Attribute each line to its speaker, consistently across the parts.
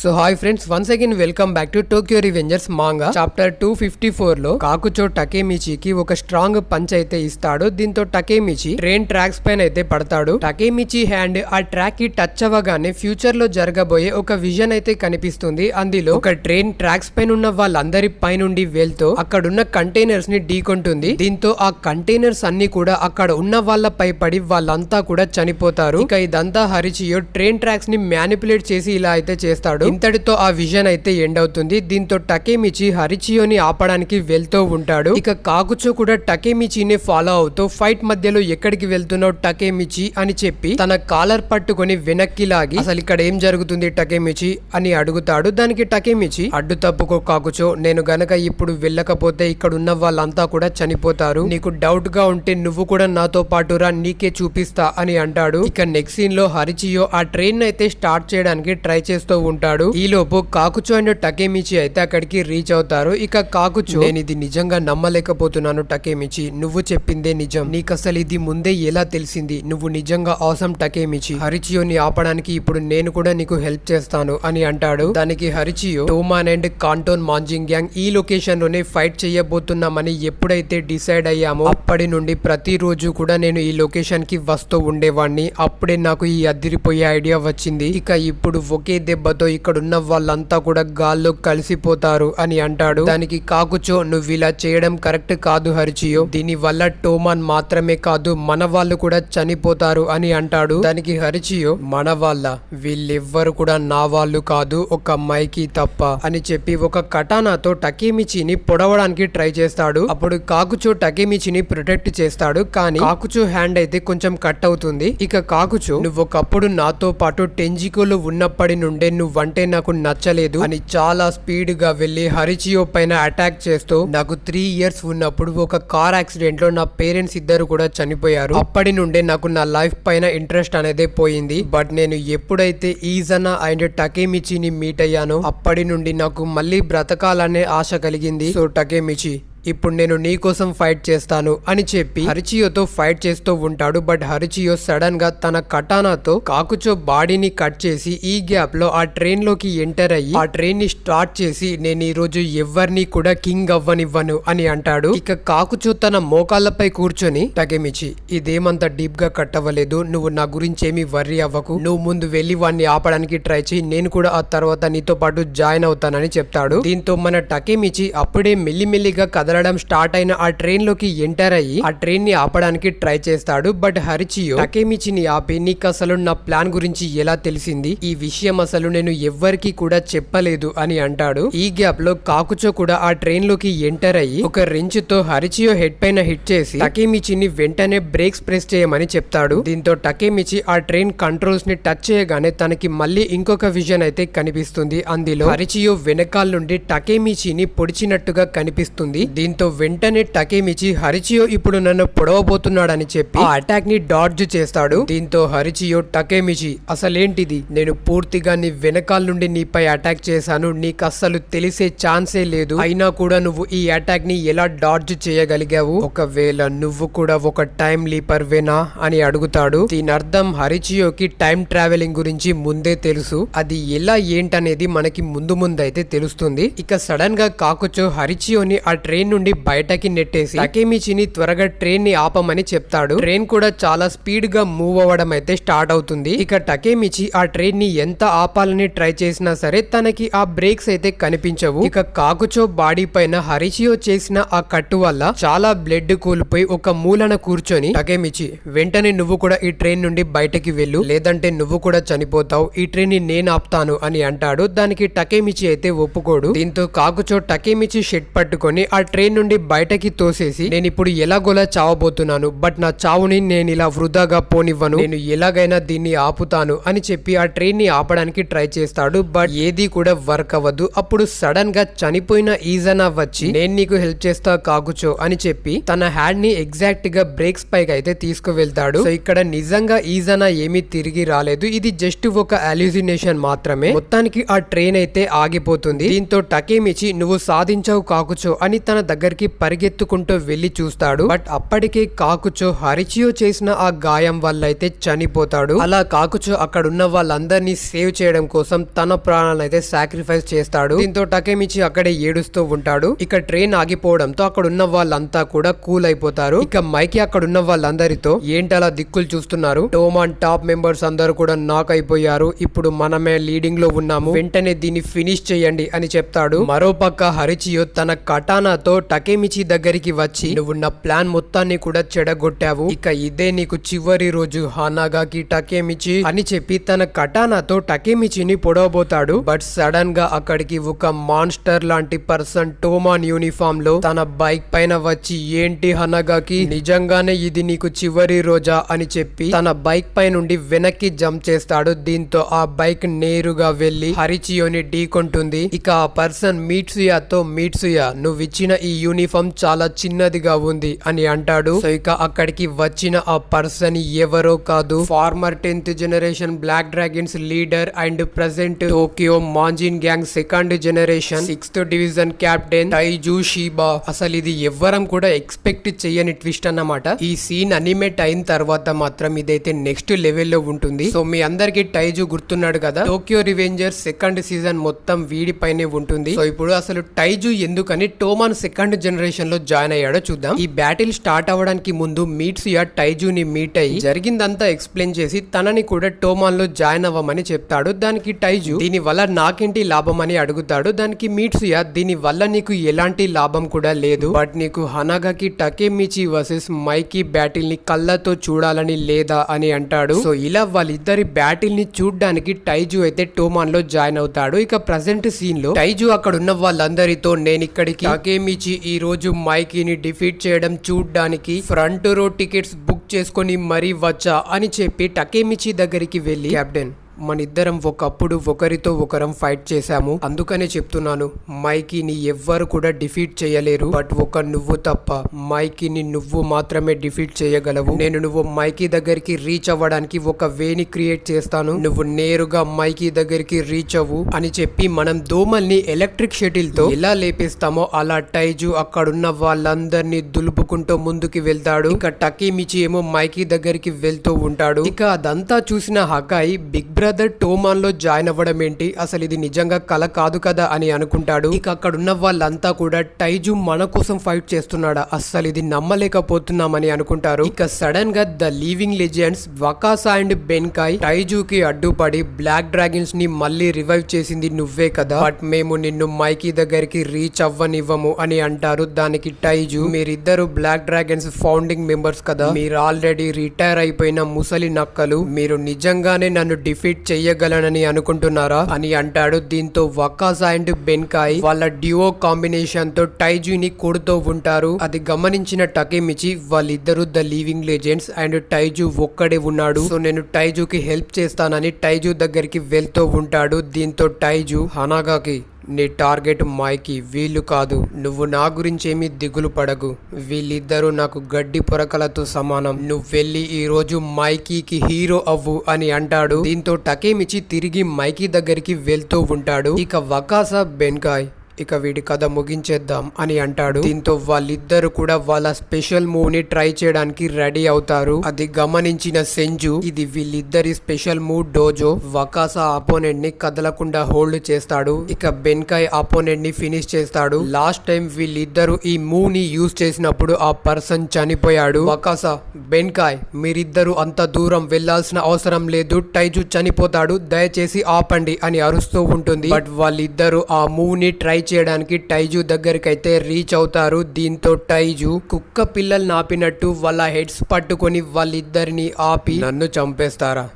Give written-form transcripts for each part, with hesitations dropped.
Speaker 1: So hi friends, once again welcome back to Tokyo Revengers manga. Chapter 254 లో కాకుచో టకేమిచికి ఒక strong punch అయితే ఇస్తాడు. దీంతో టకేమిచి ట్రైన్ ట్రాక్స్ పైన అయితే పడతాడు. టకేమిచి హ్యాండ్ ఆ ట్రాక్ కి టచ్ అవ్వగానే ఫ్యూచర్ లో జరగబోయే ఒక విజన్ అయితే కనిపిస్తుంది. అందులో ఒక ట్రైన్ ట్రాక్స్ పైన ఉన్న వాళ్ళందరి పైనుండి వెళ్తూ అక్కడున్న కంటైనర్స్ ని ఢీకొంటుంది. దీంతో ఆ కంటైనర్స్ అన్ని కూడా అక్కడ ఉన్న వాళ్ళపై పడి వాళ్ళంతా కూడా చనిపోతారు. ఇక ఇదంతా హరిచియో ట్రైన్ ట్రాక్స్ ని మ్యానిపులేట్ చేసి ఇలా అయితే చేస్తాడు. ఇంతటితో ఆ విజన్ అయితే ఎండ్ అవుతుంది. దీంతో టకేమిచి హరిచియోని ఆపడానికి వెళ్తూ ఉంటాడు. ఇక కాకుచో కూడా టకేమిచిని ఫాలో అవుతూ ఫైట్ మధ్యలో ఎక్కడికి వెళ్తున్నావు టకేమిచి అని చెప్పి తన కాలర్ పట్టుకొని వెనక్కి లాగి అసలు ఇక్కడ ఏం జరుగుతుంది టకేమిచి అని అడుగుతాడు. దానికి టకేమిచి అడ్డు తప్పుకో కాకుచో, నేను గనక ఇప్పుడు వెళ్ళకపోతే ఇక్కడ ఉన్న వాళ్ళంతా కూడా చనిపోతారు. నీకు డౌట్ గా ఉంటే నువ్వు కూడా నాతో పాటు రా, నీకే చూపిస్తా అని అంటాడు. ఇక నెక్స్ట్ సీన్ లో హరిచియో ఆ ట్రైన్ అయితే స్టార్ట్ చేయడానికి ట్రై చేస్తూ ఉంటాడు. ఈలోపు కాకుచో అండ్ టకేమిచి అయితే అక్కడికి రీచ్ అవుతారు. ఇక కాకుచో, నేను ఇది నిజంగా నమ్మలేకపోతున్నాను టకేమిచి, నువ్వు చెప్పిందే నిజం, నీకు అసలు ఇది ముందే ఎలా తెలిసింది? నువ్వు నిజంగా ఆసమ్ టకేమిచి. హరిచియోని ఆపడానికి ఇప్పుడు నేను కూడా నీకు హెల్ప్ చేస్తాను అని అంటాడు. దానికి హరిచియో, టోమాన్ అండ్ కాంటోన్ మాంజింగ్ గ్యాంగ్ ఈ లొకేషన్ లోనే ఫైట్ చేయబోతున్నామని ఎప్పుడైతే డిసైడ్ అయ్యామో అప్పటి నుండి ప్రతిరోజు కూడా నేను ఈ లొకేషన్ కి వస్తూ ఉండేవాడిని. అప్పుడే నాకు ఈ అదిరిపోయే ఐడియా వచ్చింది. ఇక ఇప్పుడు ఒకే దెబ్బతో ఇక్కడున్న వాళ్ళంతా కూడా గాల్లో కలిసిపోతారు అని అంటాడు. దానికి కాకుచో, నువ్వు ఇలా చేయడం కరెక్ట్ కాదు హరిచియో, దీని వల్ల టోమాన్ మాత్రమే కాదు మన వాళ్ళు కూడా చనిపోతారు అని అంటాడు. దానికి హరిచియో, మన వాళ్ళ? వీళ్ళెవ్వరు కూడా నా వాళ్ళు కాదు, ఒక అమ్మాయికి తప్ప అని చెప్పి ఒక కటానాతో టకేమిచిని పొడవడానికి ట్రై చేస్తాడు. అప్పుడు కాకుచో టకేమిచిని ప్రొటెక్ట్ చేస్తాడు. కానీ కాకుచో హ్యాండ్ అయితే కొంచెం కట్ అవుతుంది. ఇక కాకుచో, నువ్వు ఒకప్పుడు నాతో పాటు టెంజికోలో ఉన్నప్పటి నుండే నువ్వంటే నాకు నచ్చలేదు అని చాలా స్పీడ్ గా వెళ్లి హరిచియో పైన అటాక్ చేస్తూ, నాకు 3 years ఉన్నప్పుడు ఒక కార్ యాక్సిడెంట్ లో నా పేరెంట్స్ ఇద్దరు కూడా చనిపోయారు. అప్పటి నుండే నాకు నా లైఫ్ పైన ఇంట్రెస్ట్ అనేది పోయింది. బట్ నేను ఎప్పుడైతే ఈజనా అండ్ టకేమిచిని మీట్ అయ్యానో అప్పటి నుండి నాకు మళ్ళీ బ్రతకాలనే ఆశ కలిగింది. సో టకేమిచి, ఇప్పుడు నేను నీ కోసం ఫైట్ చేస్తాను అని చెప్పి హరిచియోతో ఫైట్ చేస్తూ ఉంటాడు. బట్ హరిచియో సడన్ గా తన కటానాతో కాకుచో బాడీని కట్ చేసి ఈ గ్యాప్ లో ఆ ట్రైన్ లోకి ఎంటర్ అయ్యి ఆ ట్రైన్ ని స్టార్ట్ చేసి, నేను ఈ రోజు ఎవరిని కూడా కింగ్ అవ్వనివ్వను అని అంటాడు. ఇక కాకుచో తన మోకాళ్ళపై కూర్చొని, టకేమిచి, ఇదేమంత డీప్ గా కట్ అవ్వలేదు, నువ్వు నా గురించి ఏమీ వర్రీ అవ్వకు, నువ్వు ముందు వెళ్లి వాడిని ఆపడానికి ట్రై చేయి, నేను కూడా ఆ తర్వాత నీతో పాటు జాయిన్ అవుతానని చెప్తాడు. దీంతో మన టకేమిచి అప్పుడే మెల్లిమెల్లిగా కదలడం స్టార్ట్ అయిన ఆ ట్రైన్ లోకి ఎంటర్ అయ్యి ఆ ట్రైన్ ని ఆపడానికి ట్రై చేస్తాడు. బట్ హరిచియో టకేమిచిని ఆపి, నీకు అసలు నా ప్లాన్ గురించి ఎలా తెలిసింది? ఈ విషయం అసలు నేను ఎవ్వరికి కూడా చెప్పలేదు అని అంటాడు. ఈ గ్యాప్ లో కాకుచో కూడా ఆ ట్రైన్ లోకి ఎంటర్ అయ్యి ఒక రెంచ్ తో హరిచియో హెడ్ పైన హిట్ చేసి టకేమిచిని వెంటనే బ్రేక్స్ ప్రెస్ చేయమని చెప్తాడు. దీంతో టకేమిచి ఆ ట్రైన్ కంట్రోల్స్ ని టచ్ చేయగానే తనకి మళ్ళీ ఇంకొక విజన్ అయితే కనిపిస్తుంది. అందులో హరిచియో వెనకాల నుండి టకేమిచిని పొడిచినట్టుగా కనిపిస్తుంది. దీంతో వెంటనే టకేమిచి, హరిచియో ఇప్పుడు నన్ను పొడవబోతున్నాడని చెప్పి ఆ అటాక్ ని డాడ్జ్ చేస్తాడు. దీంతో హరిచియో, టకేమిచి అసలేంటిది? నేను పూర్తిగా నీ వెనకాల నుండి నీపై అటాక్ చేశాను, నీకు అస్సలు తెలిసే ఛాన్సే లేదు, అయినా కూడా నువ్వు ఈ అటాక్ ని ఎలా డాడ్జ్ చేయగలిగావు? ఒకవేళ నువ్వు కూడా ఒక టైం లీపర్ వేనా అని అడుగుతాడు. దీని అర్థం హరిచియోకి టైం ట్రావెలింగ్ గురించి ముందే తెలుసు. అది ఎలా ఏంటనేది మనకి ముందు ముందైతే తెలుస్తుంది. ఇక సడన్ గా కాకుచో హరిచియోని ఆ ట్రైన్ నుండి బయటకి నెట్టేసి టకేమిచిని త్వరగా ట్రైన్ ని ఆపమని చెప్తాడు. ట్రైన్ కూడా చాలా స్పీడ్ గా మూవ్ అవ్వడం అయితే స్టార్ట్ అవుతుంది. ఇక టకేమిచి ఆ ట్రైన్ ని ఎంత ఆపాలని ట్రై చేసినా సరే తనకి ఆ బ్రేక్స్ అయితే కనిపించవు. ఇక కాకుచో బాడీ పైన హరిచియో చేసిన ఆ కట్టు వల్ల చాలా బ్లడ్ కోల్పోయి ఒక మూలన కూర్చొని, టకేమిచి వెంటనే నువ్వు కూడా ఈ ట్రైన్ నుండి బయటకి వెళ్ళు, లేదంటే నువ్వు కూడా చనిపోతావు, ఈ ట్రైన్ ని నేను ఆపుతాను అని అంటాడు. దానికి టకేమిచి అయితే ఒప్పుకోడు. దీంతో కాకుచో టకేమిచి షెడ్ పట్టుకొని ఆ ట్రైన్ నుండి బయటకి తోసేసి, నేను ఇప్పుడు ఎలాగోలా చావబోతున్నాను, బట్ నా చావుని నేను ఇలా వృధాగా పోనివ్వను, నేను ఎలాగైనా దీన్ని ఆపుతాను అని చెప్పి ఆ ట్రైన్ ని ఆపడానికి ట్రై చేస్తాడు. బట్ ఏది కూడా వర్క్ అవ్వదు. అప్పుడు సడన్ గా చనిపోయిన ఈజనా వచ్చి, నేను నీకు హెల్ప్ చేస్తా కాకుచో అని చెప్పి తన హ్యాండ్ ని ఎగ్జాక్ట్ గా బ్రేక్స్ పైకి అయితే తీసుకువెళ్తాడు. సో ఇక్కడ నిజంగా ఈజనా ఏమీ తిరిగి రాలేదు, ఇది జస్ట్ ఒక అల్యూసినేషన్ మాత్రమే. మొత్తానికి ఆ ట్రైన్ అయితే ఆగిపోతుంది. దీంతో టకేమిచి, నువ్వు సాధించావు కాకుచో అని తన దగ్గరికి పరిగెత్తుకుంటూ వెళ్లి చూస్తాడు. బట్ అప్పటికే కాకుచో హరిచియో చేసిన ఆ గాయం వల్ల అయితే చనిపోతాడు. అలా కాకుచో అక్కడున్న వాళ్ళందరినీ సేవ్ చేయడం కోసం తన ప్రాణాలను అయితే సాక్రిఫైస్ చేస్తాడు. దీంతో టకేమిచి అక్కడే ఏడుస్తూ ఉంటాడు. ఇక ట్రైన్ ఆగిపోవడంతో అక్కడ ఉన్న వాళ్ళంతా కూడా కూల్ అయిపోతారు. ఇక మైకి అక్కడ ఉన్న వాళ్ళందరితో ఏంటలా దిక్కులు చూస్తున్నారు, టోమాన్ టాప్ మెంబర్స్ అందరూ కూడా నాక్ అయిపోయారు, ఇప్పుడు మనమే లీడింగ్ లో ఉన్నాము, వెంటనే దీన్ని ఫినిష్ చేయండి అని చెప్తాడు. మరోపక్క హరిచియో తన కటానాతో టకేమిచి దగ్గరికి వచ్చి నువ్వు నా ప్లాన్ మొత్తాన్ని కూడా చెడగొట్టావు, ఇక ఇదే నీకు చివరి రోజు హనాగాకి టకేమిచి అని చెప్పి తన కటానాతో టకేమిచిని పొడవబోతాడు. బట్ సడన్ గా అక్కడికి ఒక మాన్స్టర్ లాంటి పర్సన్ టోమాన్ యూనిఫామ్ లో తన బైక్ పైన వచ్చి ఏంటి హనాగాకి నిజంగానే ఇది నీకు చివరి రోజా అని చెప్పి తన బైక్ పై నుండి వెనక్కి జంప్ చేస్తాడు. దీంతో ఆ బైక్ నేరుగా వెళ్లి హరిచియోని ఢీకొంటుంది. ఇక ఆ పర్సన్ మీట్సుయాతో మీట్సుయా నువ్విచ్చిన ఈ యూనిఫామ్ చాలా చిన్నదిగా ఉంది అని అంటాడు. సో ఇక అక్కడికి వచ్చిన ఆ పర్సన్ ఎవరో కాదు, former 10th generation black dragons leader and present Tokyo Manji gang 2nd generation 6th division captain Taiju Shiba. అసలు ఇది ఎవ్వరం కూడా ఎక్స్పెక్ట్ చేయని ట్విస్ట్ అన్నమాట. ఈ సీన్ అనిమేట్ అయిన తర్వాత మాత్రం ఇదైతే నెక్స్ట్ లెవెల్లో ఉంటుంది. సో మీ అందరికి టైజు గుర్తున్నాడు కదా, టోక్యో రివెంజర్స్ 2nd సీజన్ మొత్తం వీడిపైనే ఉంటుంది. సో ఇప్పుడు అసలు టైజు ఎందుకని టోమాన్ 2nd జనరేషన్ లో జాయిన్ అయ్యాడో చూద్దాం. ఈ బ్యాటిల్ స్టార్ట్ అవ్వడానికి ముందు మీట్సుయా టైజుని మీట్ అయ్యి జరిగిందంతా ఎక్స్ప్లెయిన్ చేసి తనని కూడా టోమాన్ లో జాయిన్ అవ్వమని చెప్తాడు. దానికి టైజు దీని వల్ల నాకేంటి లాభం అని అడుగుతాడు. దానికి మీట్సుయా దీని వల్ల నీకు ఎలాంటి లాభం కూడా లేదు, బట్ నీకు హనాగాకి టకేమిచి వర్సెస్ మైకి బ్యాటిల్ ని కళ్ళతో చూడాలని లేదా అని అంటాడు. సో ఇలా వాళ్ళిద్దరి బ్యాటిల్ ని చూడ్డానికి టైజు అయితే టోమాన్ లో జాయిన్ అవుతాడు. ఇక ప్రెసెంట్ సీన్ లో టైజు అక్కడ ఉన్న వాళ్ళందరితో నేను ఇక్కడికి టకేమిచి ఈ రోజు మైకిని డిఫీట్ చేయడం చూడ్డానికి ఫ్రంట్ రో టికెట్స్ బుక్ చేసుకొని మరీ వచ్చా అని చెప్పి టకేమిచి దగ్గరికి వెళ్లి కెప్టెన్ మనిద్దరం ఒకప్పుడు ఒకరితో ఒకరం ఫైట్ చేశాము, అందుకనే చెప్తున్నాను మైకీని ఎవ్వరు కూడా డిఫీట్ చేయలేరు, బట్ ఒక నువ్వు తప్ప మైకీని నువ్వు మాత్రమే డిఫీట్ చేయగలవు. నువ్వు మైకీ దగ్గరికి రీచ్ అవ్వడానికి ఒక వేని క్రియేట్ చేస్తాను, నువ్వు నేరుగా మైకీ దగ్గరికి రీచ్ అవ్వు అని చెప్పి మనం దోమల్ని ఎలక్ట్రిక్ షటిల్ తో ఎలా లేపేస్తామో అలా టైజు అక్కడున్న వాళ్ళందరినీ దులుపుకుంటూ ముందుకి వెళ్తాడు. ఇక టకేమిచి ఏమో మైకీ దగ్గరికి వెళ్తూ ఉంటాడు. ఇక అదంతా చూసిన హకాయి బిగ్ బ్రదర్ టోమాన్ లో జాయిన్ అవ్వడం ఏంటి, అసలు ఇది నిజంగా కల కాదు కదా అని అనుకుంటాడు. ఇక అక్కడ ఉన్న వాళ్ళంతా కూడా టైజు మన కోసం ఫైట్ చేస్తున్నాడా, అస్సలు ఇది నమ్మలేకపోతున్నామని అనుకుంటారు. ఇక సడన్ గా the living legends Wakasa and Benkei టైజుకి అడ్డుపడి బ్లాక్ డ్రాగన్స్ ని మళ్ళీ రివైవ్ చేసింది నువ్వే కదా, బట్ మేము నిన్ను మైకీ దగ్గరికి రీచ్ అవ్వనివ్వము అని అంటారు. దానికి టైజు మీరిద్దరు బ్లాక్ డ్రాగన్స్ ఫౌండింగ్ మెంబర్స్ కదా, మీరు ఆల్రెడీ రిటైర్ అయిపోయిన ముసలి నక్కలు, మీరు నిజంగానే నన్ను డిఫీట్ చెయ్యగలనని అనుకుంటున్నారా అని అంటాడు. దీంతో వకాసా అండ్ బెన్కాయ్ వాళ్ళ డ్యూయో కాంబినేషన్ తో టైజుని కొడుతూ ఉంటారు. అది గమనించిన టకేమిచి వాళ్ళిద్దరు ద లివింగ్ లెజెండ్స్ అండ్ టైజు ఒక్కడే ఉన్నాడు, సో నేను టైజుకి హెల్ప్ చేస్తానని టైజు దగ్గరికి వెళ్తూ ఉంటాడు. దీంతో టైజు హనాగాకి నీ టార్గెట్ మైకి, వీళ్ళు కాదు, నువ్వు నా గురించి ఏమీ దిగులు పడకు, వీళ్ళిద్దరూ నాకు గడ్డి పొరకలతో సమానం, నువ్వు వెళ్ళి ఈ రోజు మైకీకి హీరో అవ్వు అని అంటాడు. దీంతో టకేమిచి తిరిగి మైకీ దగ్గరికి వెళ్తూ ఉంటాడు. ఇక వకాసా బెన్కాయ్ ఇక వీడి కథ ముగించేద్దాం అని అంటాడు. దీంతో వాళ్ళిద్దరు కూడా వాళ్ళ స్పెషల్ మూవ్ ని ట్రై చేయడానికి రెడీ అవుతారు. అది గమనించిన సెంజు ఇది వీళ్ళిద్దరి స్పెషల్ మూవ్ డోజో, వకాసా అపోనెంట్ ని కదలకుండా హోల్డ్ చేస్తాడు. ఇక బెన్కాయ్ అపోనెంట్ ని ఫినిష్ చేస్తాడు. లాస్ట్ టైం వీళ్ళిద్దరు ఈ మూవ్ ని యూజ్ చేసినప్పుడు ఆ పర్సన్ చనిపోయాడు. వకాసా బెన్కాయ్ మీరిద్దరు అంత దూరం వెళ్లాల్సిన అవసరం లేదు, టైజు చనిపోతాడు, దయచేసి ఆపండి అని అరుస్తూ ఉంటుంది. బట్ వాళ్ళిద్దరు ఆ మూవ్ ని ట్రై చేయడానికి టైజు దగ్గరికైతే రీచ్ అవుతారు. దీంతో టైజు కుక్క పిల్లల్ని ఆపినట్టు వాళ్ళ హెడ్స్ పట్టుకొని వాళ్ళిద్దరిని ఆపి నన్ను చంపేస్తారా,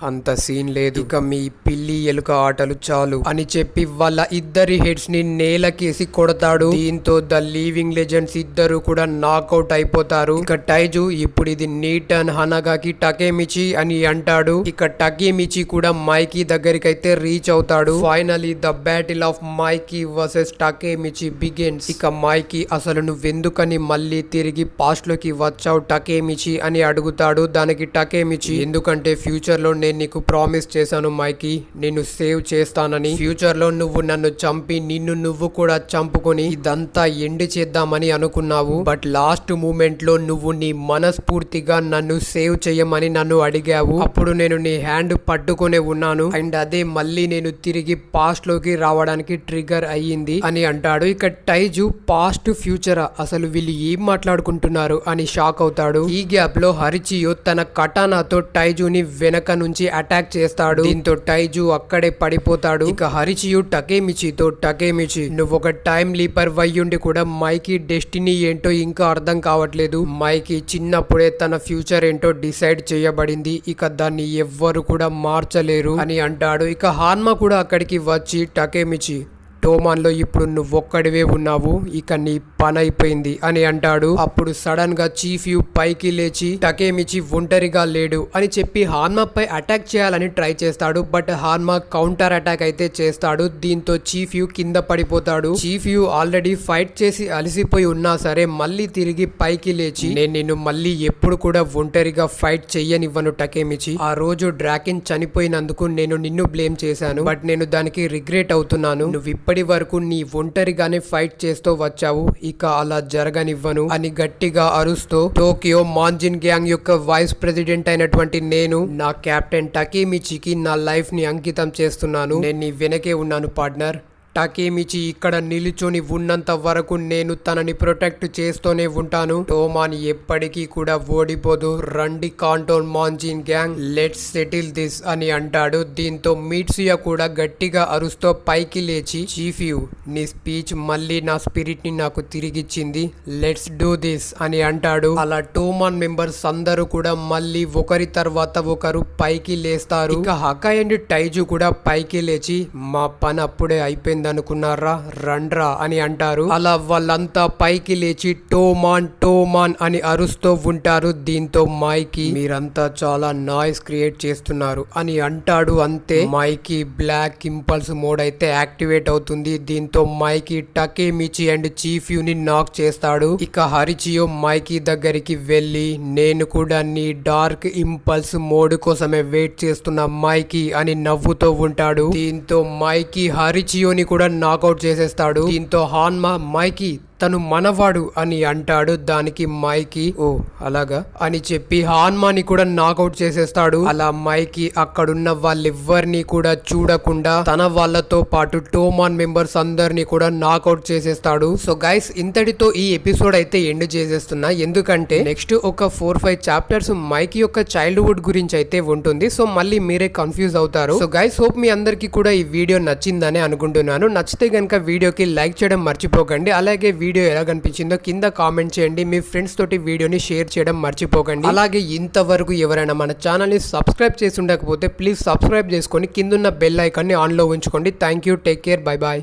Speaker 1: అంత సీన్ లేదు, ఇక మీ పిల్లి ఎలుక ఆటలు చాలు అని చెప్పి వాళ్ళ ఇద్దరి హెడ్స్ ని నేలకేసి కొడతాడు. దీంతో ద లివింగ్ లెజెండ్స్ ఇద్దరు కూడా నాకౌట్ అయిపోతారు. ఇక టైజు ఇప్పుడు ఇది నీ టర్న్ హనాగాకి టకేమిచి అని అంటాడు. ఇక టకేమిచి కూడా మైకీ దగ్గరికి అయితే రీచ్ అవుతాడు. Finally the battle of Mikey versus Takemichi begins. ఇక మైకీ అసలు నువ్వెందుకని మళ్ళీ తిరిగి పాస్ట్ లోకి వచ్చావు టకేమిచి అని అడుగుతాడు. దానికి టకేమిచి ఎందుకంటే ఫ్యూచర్ లో నేను నీకు ప్రామిస్ చేశాను మైకీ, నిన్ను సేవ్ చేస్తానని. ఫ్యూచర్ లో నువ్వు నన్ను చంపి నిన్ను నువ్వు కూడా చంపుకొని ఇదంతా ఎండ్ చేద్దామని అనుకున్నావు. బట్ లాస్ట్ మూమెంట్ లో నువ్వు నీ మనస్ఫూర్తిగా నన్ను సేవ్ చేయమని నన్ను అడిగావు. అప్పుడు నేను నీ హ్యాండ్ పట్టుకునే ఉన్నాను అండ్ అదే మళ్ళీ నేను తిరిగి పాస్ట్ లోకి రావడానికి ట్రిగర్ అయ్యింది అని అంటాడు. ఇక టైజు పాస్ట్ ఫ్యూచరా, అసలు వీళ్ళు ఏం మాట్లాడుకుంటున్నారు అని షాక్ అవుతాడు. ఈ గ్యాప్ లో హరిచియో తన కటానాతో టైజుని వెనక నుంచి అటాక్ చేస్తాడు. దీంతో టైజు అక్కడే పడిపోతాడు. ఇక హరిచియు టకేమిచితో, టకేమిచి నువ్వు ఒక టైం లీపర్ వయ్యుండి కూడా మైకి డెస్టినీ ఏంటో ఇంకా అర్థం కావట్లేదు. మైకి చిన్నప్పుడే తన ఫ్యూచర్ ఏంటో డిసైడ్ చేయబడింది, ఇక దాన్ని ఎవ్వరు కూడా మార్చలేరు అని అంటాడు. ఇక హాన్మా కూడా అక్కడికి వచ్చి టకేమిచి, టోమాన్ లో ఇప్పుడు నువ్వొక్కడివే ఉన్నావు, ఇక నీ పని అయిపోయింది అని అంటాడు. అప్పుడు సడన్ గా చీఫ్ యూ పైకి లేచి టకేమిచి ఒంటరిగా లేడు అని చెప్పి హాన్మా పై అటాక్ చేయాలని ట్రై చేస్తాడు. బట్ హాన్మా కౌంటర్ అటాక్ అయితే చేస్తాడు. దీంతో చీఫ్ యూ కింద పడిపోతాడు. చీఫ్ యూ ఆల్రెడీ ఫైట్ చేసి అలసిపోయి ఉన్నా సరే మళ్ళీ తిరిగి పైకి లేచి, నేను నిన్ను మళ్ళీ ఎప్పుడు కూడా ఒంటరిగా ఫైట్ చెయ్యనివ్వను టకేమిచి. ఆ రోజు డ్రాకిన్ చనిపోయినందుకు నేను నిన్ను బ్లేమ్ చేశాను, బట్ నేను దానికి రిగ్రెట్ అవుతున్నాను. నువ్వు ఇప్పటి వరకు నీ ఒంటరిగానే ఫైట్ చేస్తూ వచ్చావు, ఇక అలా జరగనివ్వను అని గట్టిగా అరుస్తూ టోక్యో మాంజిన్ గ్యాంగ్ యొక్క వైస్ ప్రెసిడెంట్ అయినటువంటి నేను నా కెప్టెన్ టకేమిచికి నా లైఫ్ ని అంకితం చేస్తున్నాను. నేను నీ వెనకే ఉన్నాను పార్ట్నర్. టకేమిచి ఇక్కడ నిలుచొని ఉన్నంత వరకు నేను తనని ప్రొటెక్ట్ చేస్తూనే ఉంటాను. టోమాన్ ఎప్పటికీ కూడా ఓడిపోదు. రండి కాంటోన్ మాంజిన్ గ్యాంగ్, లెట్స్ సెటిల్ దిస్ అని అంటాడు. దీంతో మీట్సుయా కూడా గట్టిగా అరుస్తూ పైకి లేచి, చీఫ్ యూ నీ స్పీచ్ మళ్ళీ నా స్పిరిట్ ని నాకు తిరిగిచ్చింది, లెట్స్ డూ దిస్ అని అంటాడు. అలా టోమాన్ మెంబర్స్ అందరూ కూడా మళ్ళీ ఒకరి తర్వాత ఒకరు పైకి లేస్తారు. ఇక హకాయ్ అండ్ టైజు కూడా పైకి లేచి, మా పని అప్పుడే అయిపోయింది అనుకున్నారా, రండ్రా అని అంటారు. అలా వాళ్ళంతా పైకి లేచి టోమాన్ టోమాన్ అని అరుస్తూ ఉంటారు. దీంతో మైకి, మీరంతా చాలా నాయిస్ క్రియేట్ చేస్తున్నారు అని అంటాడు. అంతే మైకి బ్లాక్ ఇంపల్స్ మోడ్ అయితే యాక్టివేట్ అవుతుంది. దీంతో మైకి టకేమిచి అండ్ చీఫ్ యూ ని నాక్ చేస్తాడు. ఇక హరిచియో మైకి దగ్గరికి వెళ్ళి, నేను కూడా నీ డార్క్ ఇంపల్స్ మోడ్ కోసమే వెయిట్ చేస్తున్న మైకి అని నవ్వుతూ ఉంటాడు. దీంతో మైకి హరిచియోని కూడా నాకౌట్ చేసేస్తాడు. దీంతో హాన్మా, మైకి తను మనవాడు అని అంటాడు. దానికి మైకి, ఓ అలాగా అని చెప్పి హాన్మాని కూడా నాకౌట్ చేసేస్తాడు. అలా మైకి అక్కడున్న వాళ్ళెవ్వరిని కూడా చూడకుండా తన వాళ్ళతో పాటు టోమాన్ మెంబర్స్ అందరినీ కూడా నాకౌట్ చేసేస్తాడు. సో గైస్, ఇంతటితో ఈ ఎపిసోడ్ అయితే ఎండ్ చేసేస్తున్నా, ఎందుకంటే నెక్స్ట్ ఒక 4-5 చాప్టర్స్ మైకి యొక్క చైల్డ్హుడ్ గురించి అయితే ఉంటుంది. సో మళ్ళీ మీరే కన్ఫ్యూజ్ అవుతారు. సో గైస్, హోప్ మీ అందరికి కూడా ఈ వీడియో నచ్చిందని అనుకుంటున్నాను. నచ్చితే కనుక వీడియోకి లైక్ చేయడం మర్చిపోకండి. అలాగే వీడియో ఎలా కనిపించిందో కింద కామెంట్ చేయండి. మీ ఫ్రెండ్స్ తోటి వీడియోని షేర్ చేయడం మర్చిపోకండి. అలాగే ఇంతవరకు ఎవరైనా మన ఛానల్ ని సబ్స్క్రైబ్ చేసి ఉండకపోతే ప్లీజ్ సబ్స్క్రైబ్ చేసుకొని కిందున్న బెల్ ఐకాన్ ని ఆన్ లో ఉంచుకోండి. Thank you, take care, bye bye.